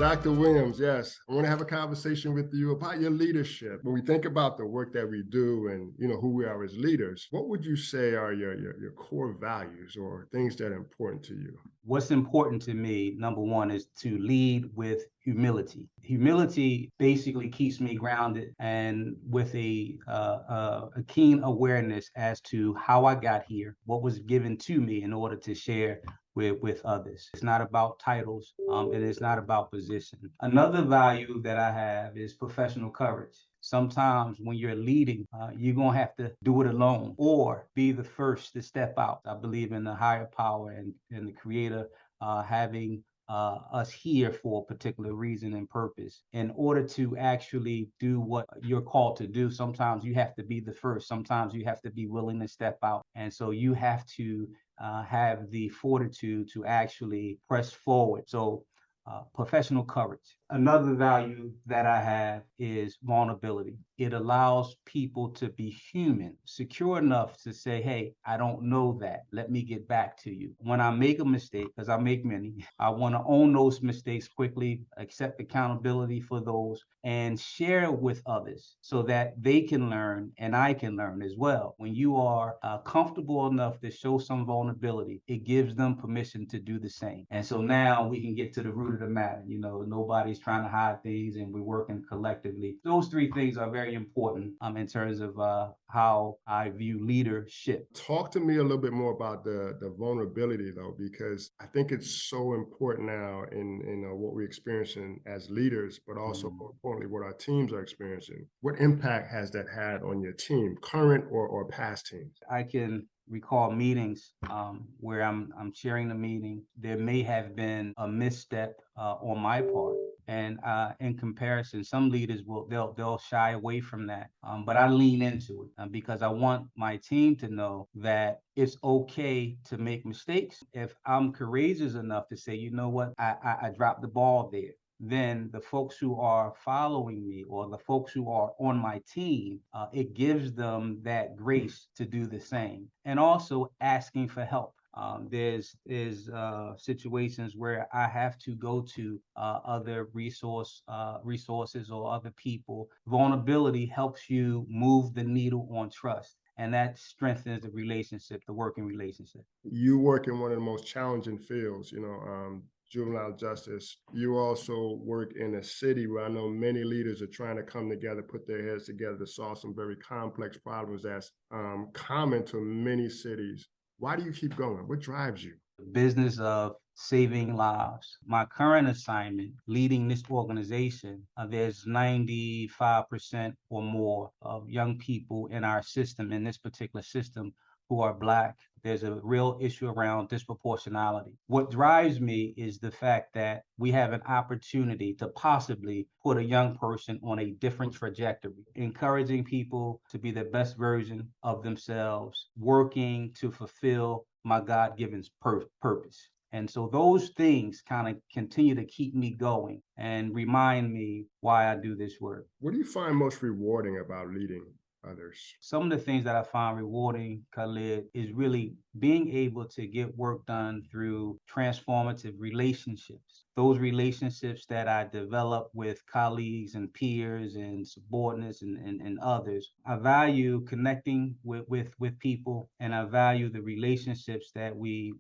Dr. Williams, yes, I want to have a conversation with you about your leadership. When we think about the work that we do and who we are as leaders, what would you say are your core values or things that are important to you? What's important to me, number one, is to lead with humility. Humility basically keeps me grounded and with a keen awareness as to how I got here, what was given to me in order to share with others. It's not about titles, and it's not about position. Another value that I have is professional courage. Sometimes when you're leading, you're going to have to do it alone or be the first to step out. I believe in the higher power and the creator having us here for a particular reason and purpose. In order to actually do what you're called to do, sometimes you have to be the first. Sometimes you have to be willing to step out. And so you have to have the fortitude to actually press forward. So professional courage. Another value that I have is vulnerability. It allows people to be human, secure enough to say, hey, I don't know that. Let me get back to you. When I make a mistake, because I make many, I want to own those mistakes quickly, accept accountability for those, and share with others so that they can learn and I can learn as well. When you are comfortable enough to show some vulnerability, it gives them permission to do the same. And so now we can get to the root of the matter. Nobody's trying to hide things and we're working collectively. Those three things are very important in terms of how I view leadership. Talk to me a little bit more about the vulnerability though, because I think it's so important now in what we're experiencing as leaders, but also more importantly, what our teams are experiencing. What impact has that had on your team, current or past teams? I can recall meetings where I'm sharing the meeting. There may have been a misstep on my part, and in comparison, some leaders they'll shy away from that. But I lean into it because I want my team to know that it's okay to make mistakes. If I'm courageous enough to say, you know what, I dropped the ball there, then the folks who are following me or the folks who are on my team, it gives them that grace to do the same. And also asking for help. There's situations where I have to go to other resources or other people. Vulnerability helps you move the needle on trust, and that strengthens the relationship, the working relationship. You work in one of the most challenging fields, juvenile justice. You also work in a city where I know many leaders are trying to come together, put their heads together to solve some very complex problems that's common to many cities. Why do you keep going? What drives you? Business of saving lives. My current assignment, leading this organization, there's 95% or more of young people in our system, in this particular system, who are Black. There's a real issue around disproportionality. What drives me is the fact that we have an opportunity to possibly put a young person on a different trajectory, encouraging people to be the best version of themselves, working to fulfill my God-given purpose. And so those things kind of continue to keep me going and remind me why I do this work. What do you find most rewarding about leading others? Some of the things that I find rewarding, Khalid, is really being able to get work done through transformative relationships. Those relationships that I develop with colleagues and peers and subordinates and others. I value connecting with people, and I value the relationships that we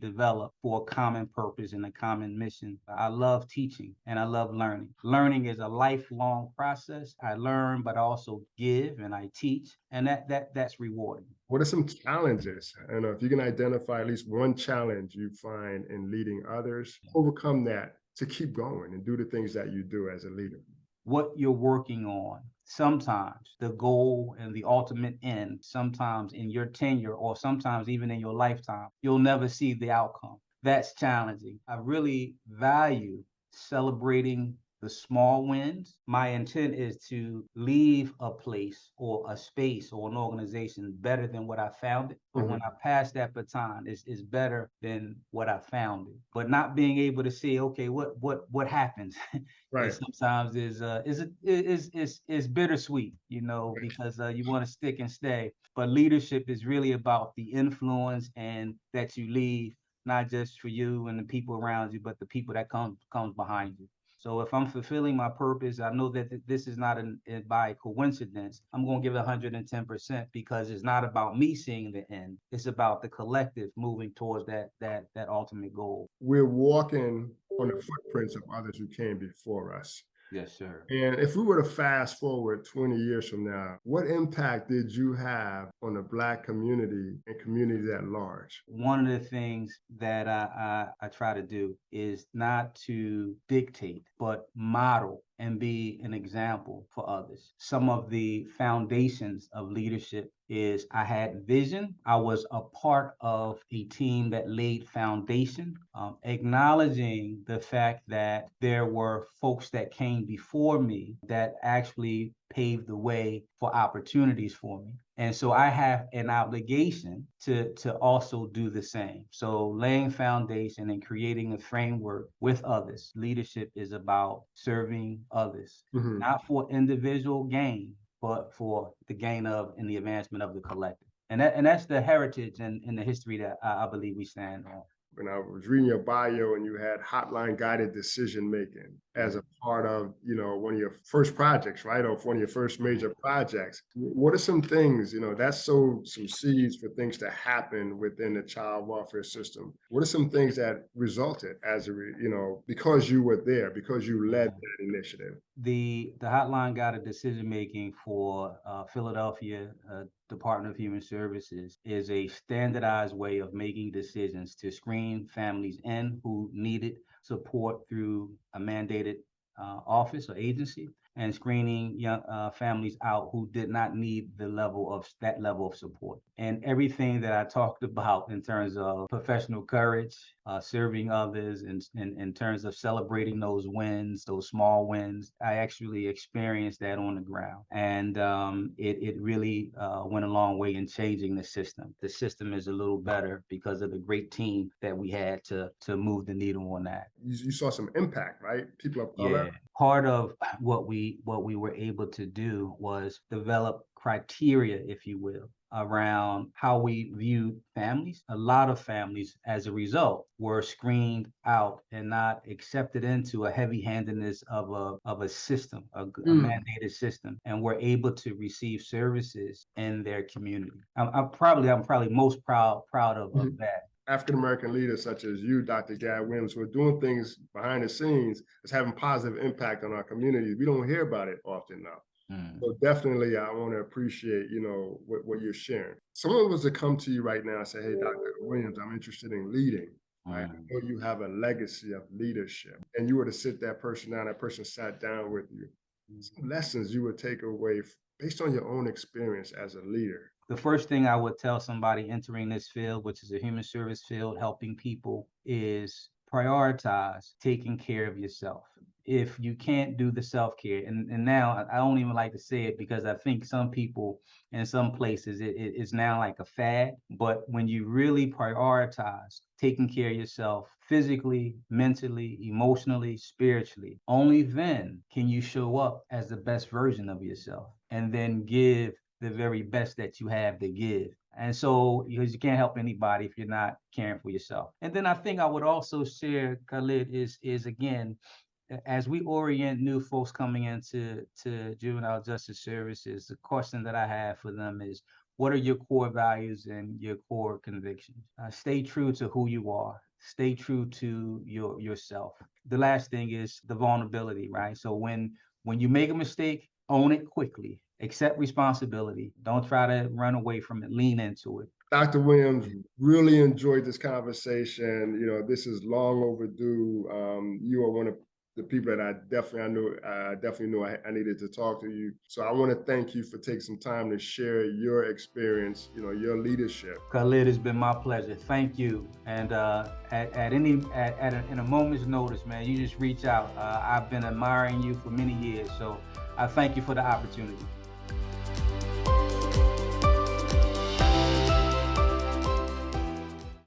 develop for a common purpose and a common mission. I love teaching and I love learning. Learning is a lifelong process. I learn, but I also give and I teach, and that's rewarding. What are some challenges? I don't know if you can identify at least one challenge you find in leading others, overcome that to keep going and do the things that you do as a leader. What you're working on. Sometimes the goal and the ultimate end, sometimes in your tenure or sometimes even in your lifetime, you'll never see the outcome. That's challenging. I really value celebrating the small wins. My intent is to leave a place or a space or an organization better than what I found it. But when I pass that baton, it's better than what I found it. But not being able to say, okay, what happens? Right. Is sometimes is bittersweet, because you want to stick and stay. But leadership is really about the influence and that you leave not just for you and the people around you, but the people that comes behind you. So if I'm fulfilling my purpose, I know that this is not by coincidence. I'm going to give it 110% because it's not about me seeing the end. It's about the collective moving towards that ultimate goal. We're walking on the footprints of others who came before us. Yes, sir. And if we were to fast forward 20 years from now, what impact did you have on the Black community and communities at large? One of the things that I try to do is not to dictate, but model and be an example for others. Some of the foundations of leadership is I had vision. I was a part of a team that laid foundation, acknowledging the fact that there were folks that came before me that actually paved the way for opportunities for me. And so I have an obligation to also do the same. So laying foundation and creating a framework with others. Leadership is about serving others, not for individual gain, but for the gain of and the advancement of the collective. And that's the heritage and the history that I believe we stand on. When I was reading your bio and you had hotline guided decision making as a part of, one of your first projects, right? Or one of your first major projects. What are some things, that sowed some seeds for things to happen within the child welfare system? What are some things that resulted because you were there, because you led that initiative? The hotline guided decision making for Philadelphia Department of Human Services is a standardized way of making decisions to screen families in who needed support through a mandated office or agency, and screening young families out who did not need that level of support. And everything that I talked about in terms of professional courage, serving others, and in terms of celebrating those wins, those small wins, I actually experienced that on the ground. And it really went a long way in changing the system. The system is a little better because of the great team that we had to move the needle on that. You saw some impact, right? People of color. Yeah. Part of what we were able to do was develop criteria, if you will, around how we view families. A lot of families, as a result, were screened out and not accepted into a heavy-handedness of a system, a mandated system, and were able to receive services in their community. I'm probably most proud of that. African-American leaders such as you, Dr. Gad Williams, who are doing things behind the scenes that's having positive impact on our communities. We don't hear about it often now. So definitely, I want to appreciate, what you're sharing. Someone was to come to you right now and say, hey, Dr. Williams, I'm interested in leading. Right? I know you have a legacy of leadership, and you were to sit that person down, that person sat down with you. Some lessons you would take away based on your own experience as a leader. The first thing I would tell somebody entering this field, which is a human service field, helping people, is prioritize taking care of yourself. If you can't do the self-care, and now I don't even like to say it because I think some people in some places it's now like a fad, but when you really prioritize taking care of yourself physically, mentally, emotionally, spiritually, only then can you show up as the best version of yourself and then give the very best that you have to give. And so, because you can't help anybody if you're not caring for yourself. And then I think I would also share, Khalid, is again, as we orient new folks coming into juvenile justice services, the question that I have for them is, what are your core values and your core convictions? Stay true to who you are. Stay true to yourself. The last thing is the vulnerability, right? So when you make a mistake, own it quickly. Accept responsibility. Don't try to run away from it. Lean into it. Dr. Williams, really enjoyed this conversation. This is long overdue. You are one of the people that I definitely knew I needed to talk to you. So I want to thank you for taking some time to share your experience, your leadership. Khalid, it's been my pleasure. Thank you. And in a moment's notice, man, you just reach out. I've been admiring you for many years, so I thank you for the opportunity.